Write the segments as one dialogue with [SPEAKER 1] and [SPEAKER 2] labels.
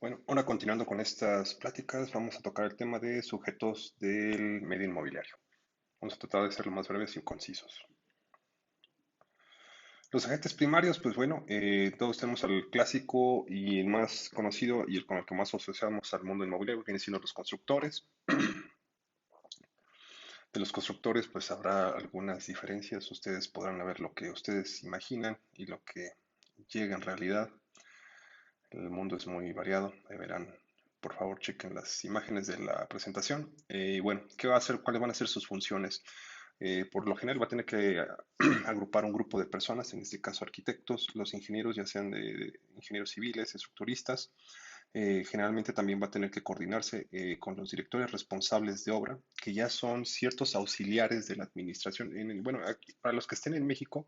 [SPEAKER 1] Bueno, ahora continuando con estas pláticas, vamos a tocar el tema de sujetos del medio inmobiliario. Vamos a tratar de ser lo más breves y concisos. Los agentes primarios, pues bueno, todos tenemos al clásico y el más conocido y el con el que más asociamos al mundo inmobiliario, vienen siendo los constructores. De los constructores, pues habrá algunas diferencias. Ustedes podrán ver lo que ustedes imaginan y lo que llega en realidad. El mundo es muy variado. Ahí verán, por favor, chequen las imágenes de la presentación. Y bueno, ¿qué va a hacer? ¿Cuáles van a ser sus funciones? Por lo general va a tener que agrupar un grupo de personas, en este caso arquitectos, los ingenieros, ya sean de ingenieros civiles, estructuristas. Generalmente también va a tener que coordinarse con los directores responsables de obra, que ya son ciertos auxiliares de la administración. Bueno, para los que estén en México,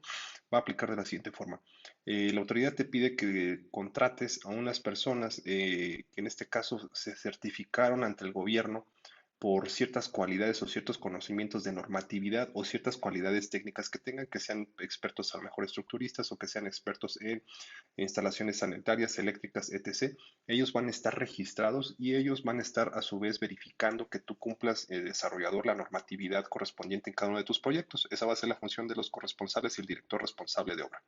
[SPEAKER 1] va a aplicar de la siguiente forma. La autoridad te pide que contrates a unas personas que en este caso se certificaron ante el gobierno por ciertas cualidades o ciertos conocimientos de normatividad o ciertas cualidades técnicas que tengan, que sean expertos a lo mejor estructuristas o que sean expertos en instalaciones sanitarias, eléctricas, etc. Ellos van a estar registrados y ellos van a estar a su vez verificando que tú cumplas, desarrollador, la normatividad correspondiente en cada uno de tus proyectos. Esa va a ser la función de los corresponsables y el director responsable de obra.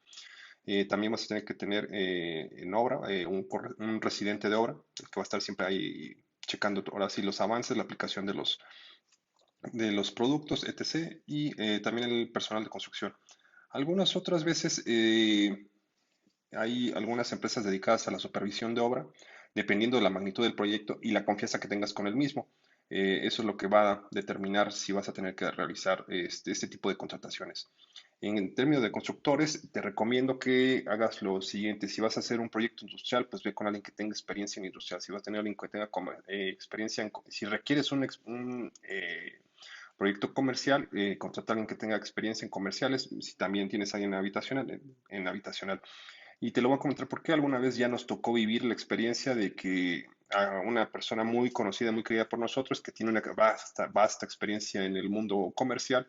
[SPEAKER 1] También vas a tener que tener en obra un residente de obra, que va a estar siempre ahí checando ahora sí los avances, la aplicación de los productos, etc. Y también el personal de construcción. Algunas otras veces hay algunas empresas dedicadas a la supervisión de obra, dependiendo de la magnitud del proyecto y la confianza que tengas con el mismo. Eso es lo que va a determinar si vas a tener que realizar este tipo de contrataciones. En términos de constructores, te recomiendo que hagas lo siguiente. Si vas a hacer un proyecto industrial, pues ve con alguien que tenga experiencia en industrial. Si vas a tener alguien que tenga experiencia si requieres un proyecto comercial, contrata a alguien que tenga experiencia en comerciales. Si también tienes alguien en habitacional. Y te lo voy a comentar porque alguna vez ya nos tocó vivir la experiencia de que a una persona muy conocida, muy querida por nosotros, que tiene una vasta experiencia en el mundo comercial,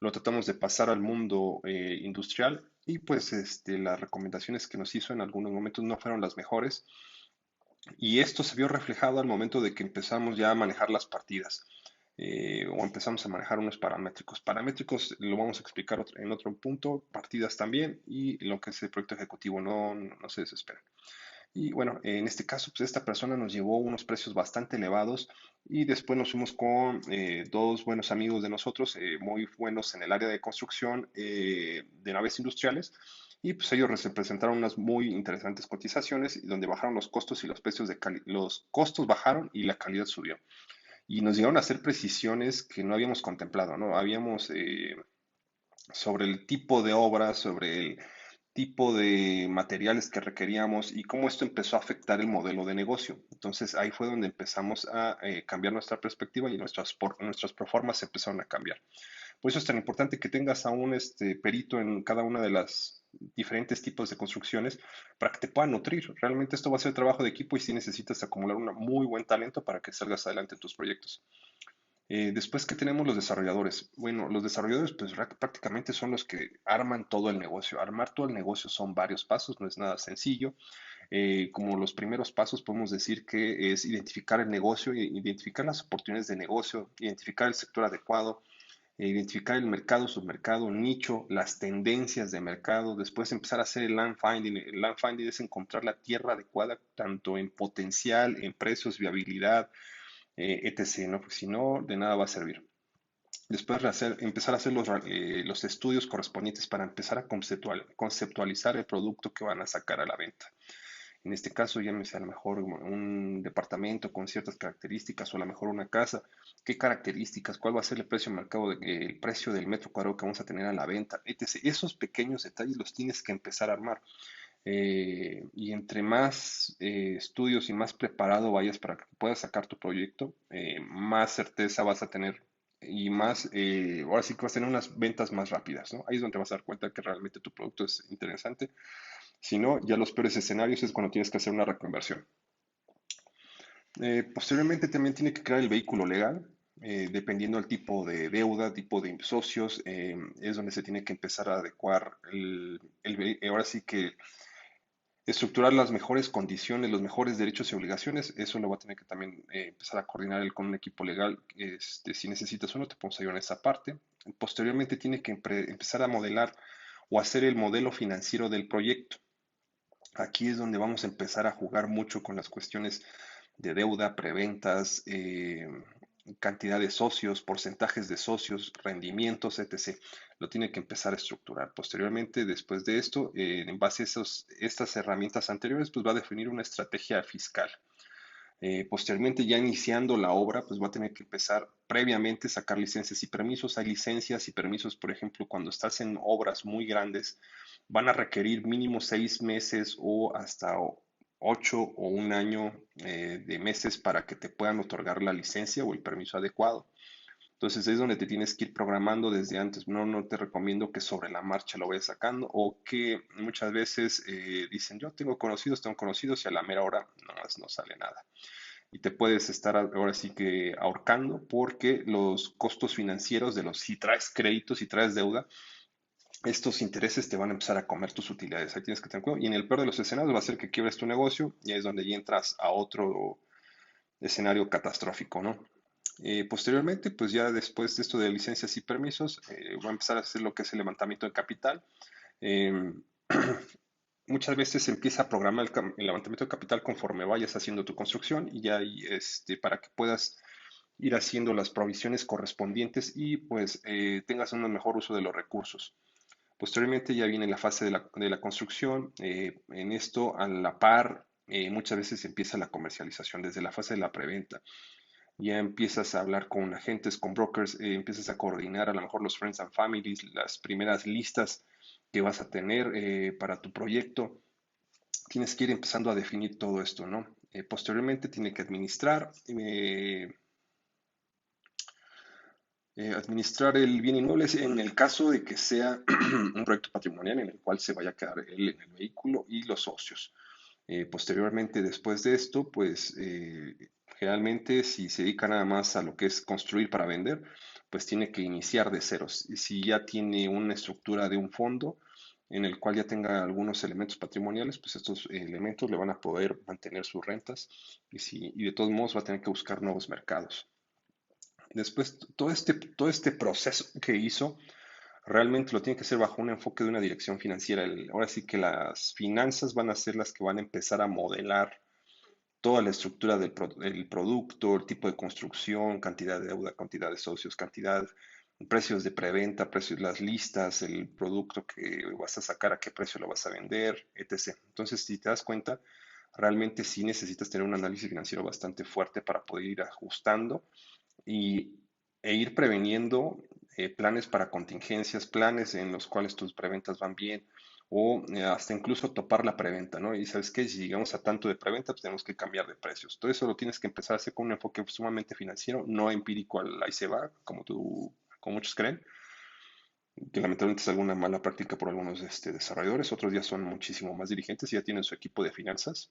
[SPEAKER 1] lo tratamos de pasar al mundo industrial y pues las recomendaciones que nos hizo en algunos momentos no fueron las mejores y esto se vio reflejado al momento de que empezamos ya a manejar las partidas. O empezamos a manejar unos parámetros. Parámetros lo vamos a explicar en otro punto, partidas también y lo que es el proyecto ejecutivo, no se desesperen. Y bueno, en este caso, pues esta persona nos llevó unos precios bastante elevados y después nos fuimos con dos buenos amigos de nosotros, muy buenos en el área de construcción de naves industriales. Y pues ellos presentaron unas muy interesantes cotizaciones y donde bajaron los costos y los precios los costos bajaron y la calidad subió. Y nos llegaron a hacer precisiones que no habíamos contemplado, ¿no? Habíamos sobre el tipo de obra, sobre el tipo de materiales que requeríamos y cómo esto empezó a afectar el modelo de negocio. Entonces ahí fue donde empezamos a cambiar nuestra perspectiva y nuestras proformas empezaron a cambiar. Por eso es tan importante que tengas a un perito en cada una de las diferentes tipos de construcciones para que te puedan nutrir. Realmente esto va a ser trabajo de equipo y si necesitas acumular un muy buen talento para que salgas adelante en tus proyectos. Después, ¿qué tenemos los desarrolladores? Bueno, los desarrolladores pues prácticamente son los que arman todo el negocio. Armar todo el negocio son varios pasos, no es nada sencillo. Como los primeros pasos podemos decir que es identificar el negocio, identificar las oportunidades de negocio, identificar el sector adecuado, identificar el mercado, submercado, nicho, las tendencias de mercado, después empezar a hacer el land finding. El land finding es encontrar la tierra adecuada tanto en potencial, en precios, viabilidad, etc., ¿no? Porque si no, de nada va a servir. Después empezar a hacer los estudios correspondientes para empezar a conceptualizar el producto que van a sacar a la venta. En este caso, llámese a lo mejor un departamento con ciertas características o a lo mejor una casa. ¿Qué características? ¿Cuál va a ser el precio de mercado, el precio del metro cuadrado que vamos a tener a la venta? Etc. Esos pequeños detalles los tienes que empezar a armar. Y entre más estudios y más preparado vayas para que puedas sacar tu proyecto, más certeza vas a tener y más, ahora sí que vas a tener unas ventas más rápidas, ¿no? Ahí es donde te vas a dar cuenta que realmente tu producto es interesante. Si no, ya los peores escenarios es cuando tienes que hacer una reconversión. Posteriormente también tiene que crear el vehículo legal, dependiendo del tipo de deuda, tipo de socios, es donde se tiene que empezar a adecuar ahora sí que Estructurar las mejores condiciones, los mejores derechos y obligaciones, eso lo va a tener que también empezar a coordinar él con un equipo legal. Si necesitas uno, te podemos ayudar en esa parte. Posteriormente tiene que empezar a modelar o hacer el modelo financiero del proyecto. Aquí es donde vamos a empezar a jugar mucho con las cuestiones de deuda, preventas, cantidad de socios, porcentajes de socios, rendimientos, etc. Lo tiene que empezar a estructurar. Posteriormente, después de esto, en base a estas herramientas anteriores, pues va a definir una estrategia fiscal. Posteriormente, ya iniciando la obra, pues va a tener que empezar previamente a sacar licencias y permisos. Hay licencias y permisos, por ejemplo, cuando estás en obras muy grandes, van a requerir mínimo 6 meses o hasta 8 o un año de meses para que te puedan otorgar la licencia o el permiso adecuado. Entonces es donde te tienes que ir programando desde antes. No te recomiendo que sobre la marcha lo vayas sacando o que muchas veces dicen yo tengo conocidos y a la mera hora nomás no sale nada. Y te puedes estar ahora sí que ahorcando porque los costos financieros de si traes créditos, si traes deuda, estos intereses te van a empezar a comer tus utilidades. Ahí tienes que tener cuidado. Y en el peor de los escenarios va a ser que quiebres tu negocio y es donde ya entras a otro escenario catastrófico, ¿no? Posteriormente, pues ya después de esto de licencias y permisos, va a empezar a hacer lo que es el levantamiento de capital. Eh, Muchas veces se empieza a programar el levantamiento de capital conforme vayas haciendo tu construcción y ya para que puedas ir haciendo las provisiones correspondientes y pues tengas un mejor uso de los recursos. Posteriormente ya viene la fase de la construcción. En esto, a la par, muchas veces empieza la comercialización desde la fase de la preventa. Ya empiezas a hablar con agentes, con brokers, empiezas a coordinar a lo mejor los friends and families, las primeras listas que vas a tener para tu proyecto. Tienes que ir empezando a definir todo esto, ¿no? Posteriormente tiene que administrar el bien inmueble en el caso de que sea un proyecto patrimonial en el cual se vaya a quedar él en el vehículo y los socios. Posteriormente, después de esto, pues generalmente si se dedica nada más a lo que es construir para vender, pues tiene que iniciar de ceros. Y si ya tiene una estructura de un fondo en el cual ya tenga algunos elementos patrimoniales, pues estos elementos le van a poder mantener sus rentas y de todos modos va a tener que buscar nuevos mercados. Después, todo este proceso que hizo, realmente lo tiene que hacer bajo un enfoque de una dirección financiera. Ahora sí que las finanzas van a ser las que van a empezar a modelar toda la estructura del producto, el tipo de construcción, cantidad de deuda, cantidad de socios, precios de preventa, precios, las listas, el producto que vas a sacar, a qué precio lo vas a vender, etc. Entonces, si te das cuenta, realmente sí necesitas tener un análisis financiero bastante fuerte para poder ir ajustando y, ir preveniendo planes para contingencias, planes en los cuales tus preventas van bien o hasta incluso topar la preventa, ¿no? Y sabes que si llegamos a tanto de preventa, pues tenemos que cambiar de precios. Todo eso lo tienes que empezar a hacer con un enfoque sumamente financiero, no empírico al ahí se va, como muchos creen, que lamentablemente es alguna mala práctica por algunos desarrolladores. Otros ya son muchísimo más dirigentes y ya tienen su equipo de finanzas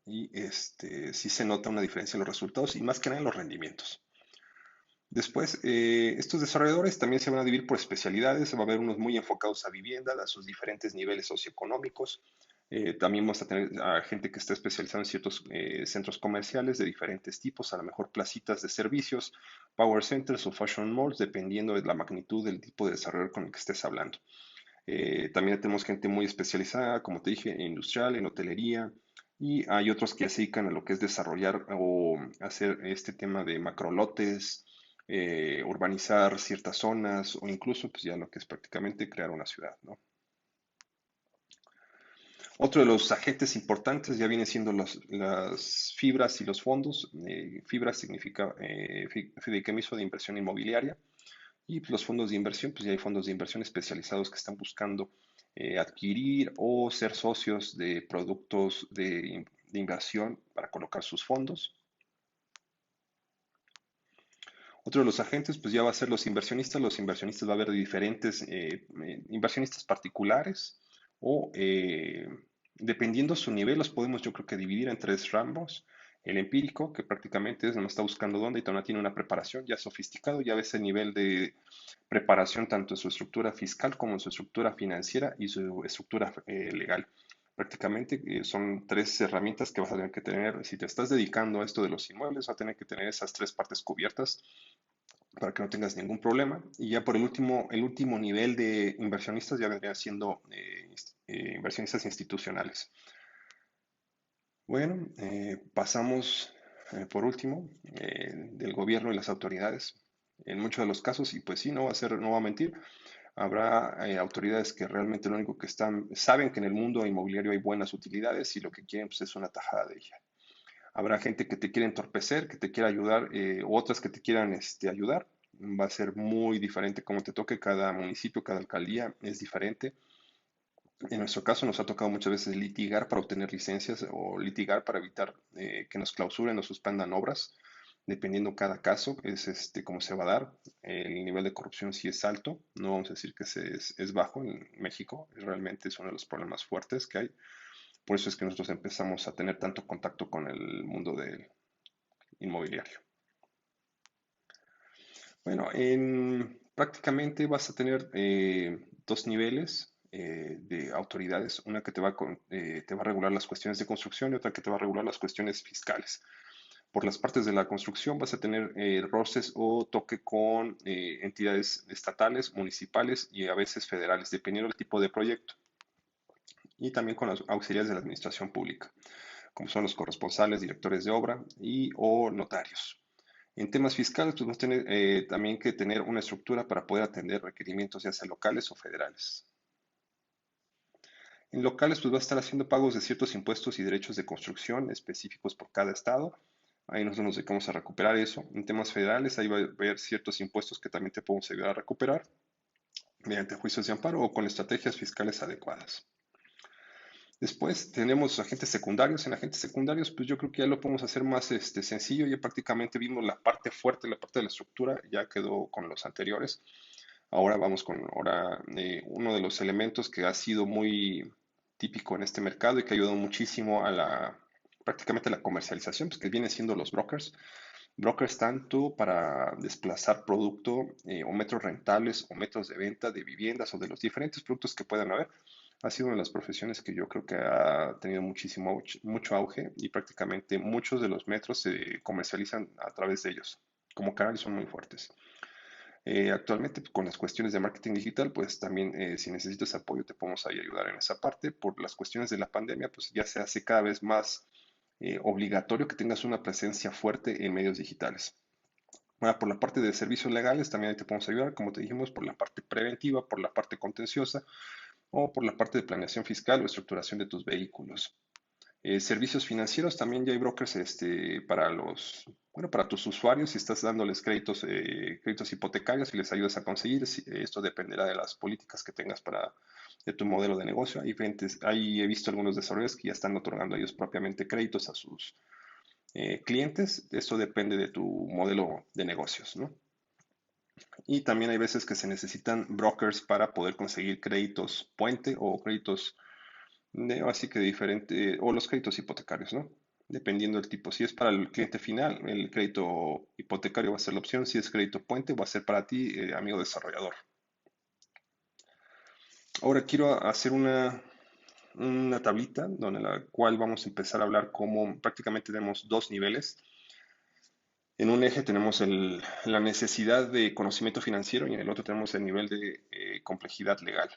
[SPEAKER 1] y sí se nota una diferencia en los resultados y más que nada en los rendimientos. Después, estos desarrolladores también se van a dividir por especialidades. Va a haber unos muy enfocados a vivienda, a sus diferentes niveles socioeconómicos. También vamos a tener a gente que está especializada en ciertos centros comerciales de diferentes tipos, a lo mejor placitas de servicios, power centers o fashion malls, dependiendo de la magnitud del tipo de desarrollador con el que estés hablando. También tenemos gente muy especializada, como te dije, en industrial, en hotelería, y hay otros que se dedican a lo que es desarrollar o hacer este tema de macrolotes, urbanizar ciertas zonas o incluso pues ya lo que es prácticamente crear una ciudad, ¿no? Otro de los agentes importantes ya viene siendo las fibras y los fondos. Fibra significa fideicomiso de inversión inmobiliaria y pues, los fondos de inversión, pues ya hay fondos de inversión especializados que están buscando adquirir o ser socios de productos de inversión para colocar sus fondos. Otro de los agentes, pues ya va a ser los inversionistas. Los inversionistas va a haber diferentes inversionistas particulares o dependiendo su nivel, los podemos yo creo que dividir en tres ramos. El empírico, que prácticamente es no está buscando dónde y todavía tiene una preparación ya sofisticado, ya ves el nivel de preparación tanto en su estructura fiscal como en su estructura financiera y su estructura legal. Prácticamente son tres herramientas que vas a tener que tener. Si te estás dedicando a esto de los inmuebles, vas a tener que tener esas tres partes cubiertas para que no tengas ningún problema. Y ya por el último nivel de inversionistas ya vendrían siendo inversionistas institucionales. Bueno, pasamos por último del gobierno y las autoridades. En muchos de los casos, y pues sí, no va a mentir, habrá autoridades que realmente lo único que saben que en el mundo inmobiliario hay buenas utilidades y lo que quieren pues, es una tajada de ella. Habrá gente que te quiere entorpecer, que te quiera ayudar, u otras que te quieran ayudar. Va a ser muy diferente como te toque. Cada municipio, cada alcaldía es diferente. En nuestro caso nos ha tocado muchas veces litigar para obtener licencias o litigar para evitar que nos clausuren o suspendan obras. Dependiendo cada caso, es cómo se va a dar. El nivel de corrupción sí es alto, no vamos a decir que es bajo en México, realmente es uno de los problemas fuertes que hay. Por eso es que nosotros empezamos a tener tanto contacto con el mundo del inmobiliario. Bueno, prácticamente vas a tener dos niveles de autoridades, una que te va a regular las cuestiones de construcción y otra que te va a regular las cuestiones fiscales. Por las partes de la construcción vas a tener roces o toque con entidades estatales, municipales y a veces federales, dependiendo del tipo de proyecto. Y también con las auxiliares de la administración pública, como son los corresponsales, directores de obra y o notarios. En temas fiscales, pues vas a tener también que tener una estructura para poder atender requerimientos ya sea locales o federales. En locales, pues vas a estar haciendo pagos de ciertos impuestos y derechos de construcción específicos por cada estado. Ahí nosotros nos dedicamos a recuperar eso. En temas federales, ahí va a haber ciertos impuestos que también te podemos ayudar a recuperar mediante juicios de amparo o con estrategias fiscales adecuadas. Después tenemos agentes secundarios. En agentes secundarios, pues yo creo que ya lo podemos hacer más sencillo. Ya prácticamente vimos la parte fuerte, la parte de la estructura, ya quedó con los anteriores. Ahora vamos con uno de los elementos que ha sido muy típico en este mercado y que ha ayudado muchísimo a prácticamente a la comercialización, pues que vienen siendo los brokers. Brokers tanto para desplazar producto o metros rentables o metros de venta de viviendas o de los diferentes productos que puedan haber. Ha sido una de las profesiones que yo creo que ha tenido mucho auge y prácticamente muchos de los metros se comercializan a través de ellos. Como canales son muy fuertes. Actualmente, pues, con las cuestiones de marketing digital, pues también si necesitas apoyo te podemos ahí ayudar en esa parte. Por las cuestiones de la pandemia, pues ya se hace cada vez más obligatorio que tengas una presencia fuerte en medios digitales. Ahora, por la parte de servicios legales, también ahí te podemos ayudar, como te dijimos, por la parte preventiva, por la parte contenciosa o por la parte de planeación fiscal o estructuración de tus vehículos. Servicios financieros, también ya hay brokers para tus usuarios, si estás dándoles créditos hipotecarios y les ayudas a conseguir, esto dependerá de las políticas que tengas de tu modelo de negocio. Ahí he visto algunos desarrolladores que ya están otorgando ellos propiamente créditos a sus clientes. Esto depende de tu modelo de negocios, ¿no? Y también hay veces que se necesitan brokers para poder conseguir créditos puente o créditos así que diferente, o los créditos hipotecarios, ¿no? Dependiendo del tipo. Si es para el cliente final, el crédito hipotecario va a ser la opción. Si es crédito puente, va a ser para ti, amigo desarrollador. Ahora quiero hacer una tablita donde la cual vamos a empezar a hablar cómo prácticamente tenemos dos niveles. En un eje tenemos la necesidad de conocimiento financiero y en el otro tenemos el nivel de complejidad legal.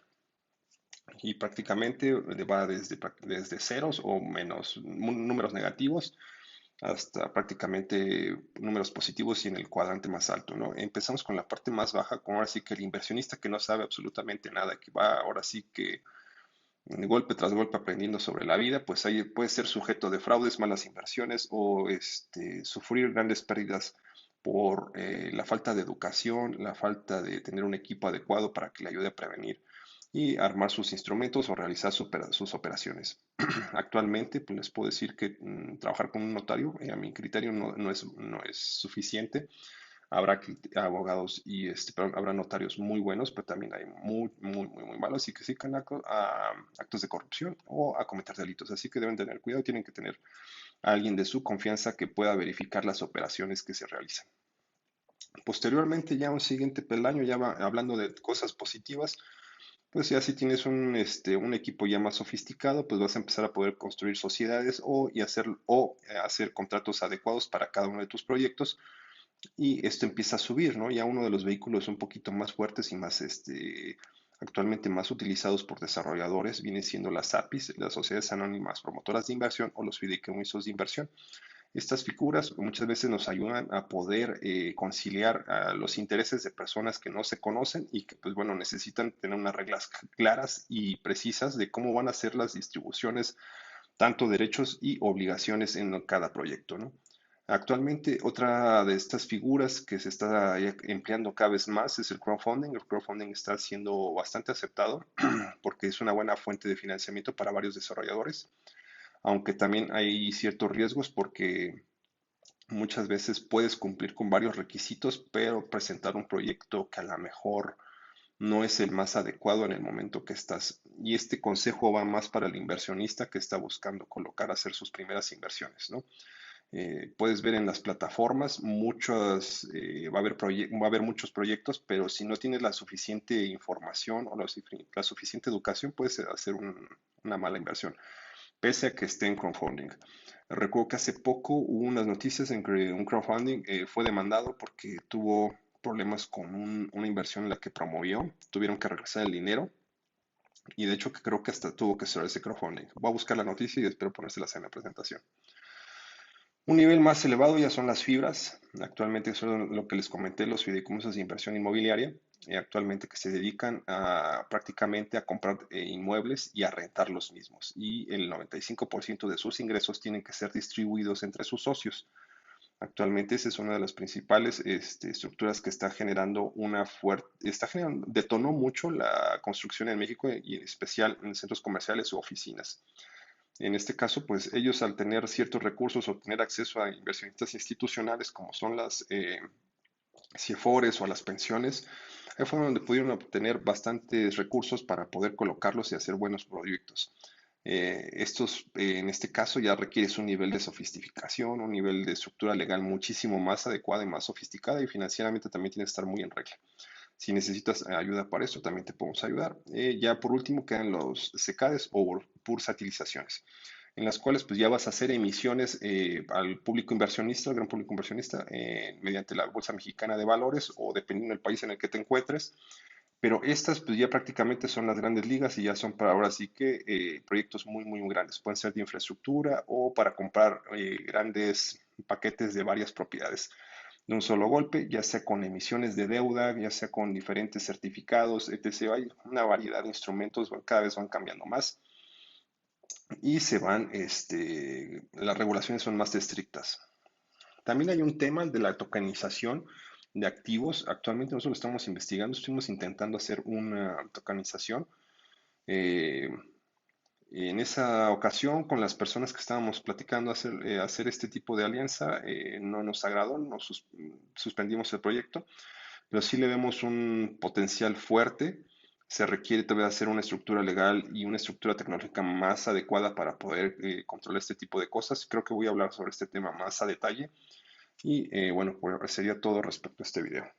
[SPEAKER 1] Y prácticamente va desde ceros o menos números negativos hasta prácticamente números positivos y en el cuadrante más alto, ¿no? Empezamos con la parte más baja, como ahora sí que el inversionista que no sabe absolutamente nada, que va ahora sí que golpe tras golpe aprendiendo sobre la vida, pues ahí puede ser sujeto de fraudes, malas inversiones o sufrir grandes pérdidas por la falta de educación, la falta de tener un equipo adecuado para que le ayude a prevenir y armar sus instrumentos o realizar sus operaciones. Actualmente, pues les puedo decir que trabajar con un notario, a mi criterio, no es suficiente. Habrá abogados pero habrá notarios muy buenos, pero también hay muy malos y que sí can a actos de corrupción o a cometer delitos. Así que deben tener cuidado, tienen que tener a alguien de su confianza que pueda verificar las operaciones que se realizan. Posteriormente, ya un siguiente peldaño, hablando de cosas positivas, Pues ya si tienes un equipo ya más sofisticado, pues vas a empezar a poder construir sociedades hacer contratos adecuados para cada uno de tus proyectos y esto empieza a subir, ¿no? Ya uno de los vehículos un poquito más fuertes y más, actualmente más utilizados por desarrolladores viene siendo las APIs, las sociedades anónimas promotoras de inversión o los fideicomisos de inversión. Estas figuras muchas veces nos ayudan a poder conciliar los intereses de personas que no se conocen y que, pues bueno, necesitan tener unas reglas claras y precisas de cómo van a ser las distribuciones, tanto derechos y obligaciones en cada proyecto, ¿no? Actualmente, otra de estas figuras que se está ya empleando cada vez más es el crowdfunding. El crowdfunding está siendo bastante aceptado porque es una buena fuente de financiamiento para varios desarrolladores, aunque también hay ciertos riesgos porque muchas veces puedes cumplir con varios requisitos, pero presentar un proyecto que a lo mejor no es el más adecuado en el momento que estás. Y este consejo va más para el inversionista que está buscando hacer sus primeras inversiones, ¿no? Puedes ver en las plataformas va a haber muchos proyectos, pero si no tienes la suficiente información o la suficiente educación, puedes hacer una mala inversión pese a que esté en crowdfunding. Recuerdo que hace poco hubo unas noticias en que un crowdfunding fue demandado porque tuvo problemas con una inversión en la que promovió, tuvieron que regresar el dinero y de hecho que creo que hasta tuvo que cerrar ese crowdfunding. Voy a buscar la noticia y espero ponérselas en la presentación. Un nivel más elevado ya son las fibras. Actualmente son lo que les comenté, los fideicomisos de inversión inmobiliaria, actualmente que se dedican prácticamente a comprar inmuebles y a rentar los mismos. Y el 95% de sus ingresos tienen que ser distribuidos entre sus socios. Actualmente esa es una de las principales estructuras que está generando detonó mucho la construcción en México y en especial en centros comerciales u oficinas. En este caso, pues ellos al tener ciertos recursos o tener acceso a inversionistas institucionales como son las CIEFORES o a las pensiones, ahí fue donde pudieron obtener bastantes recursos para poder colocarlos y hacer buenos proyectos. En este caso, ya requieres un nivel de sofisticación, un nivel de estructura legal muchísimo más adecuada y más sofisticada y financieramente también tiene que estar muy en regla. Si necesitas ayuda para eso, también te podemos ayudar. Ya por último quedan los SECADES o bursatilizaciones, en las cuales pues ya vas a hacer emisiones al público inversionista, al gran público inversionista, mediante la Bolsa Mexicana de Valores o dependiendo del país en el que te encuentres. Pero estas pues ya prácticamente son las grandes ligas y ya son para ahora sí que proyectos muy, muy grandes. Pueden ser de infraestructura o para comprar grandes paquetes de varias propiedades de un solo golpe, ya sea con emisiones de deuda, ya sea con diferentes certificados, etc. Hay una variedad de instrumentos, cada vez van cambiando más y las regulaciones son más estrictas. También hay un tema de la tokenización de activos. Actualmente nosotros lo estamos investigando, estuvimos intentando hacer una tokenización. Eh, en esa ocasión, con las personas que estábamos platicando hacer este tipo de alianza, no nos agradó, suspendimos el proyecto, pero sí le vemos un potencial fuerte. Se requiere todavía hacer una estructura legal y una estructura tecnológica más adecuada para poder controlar este tipo de cosas. Creo que voy a hablar sobre este tema más a detalle. Y bueno, pues sería todo respecto a este video.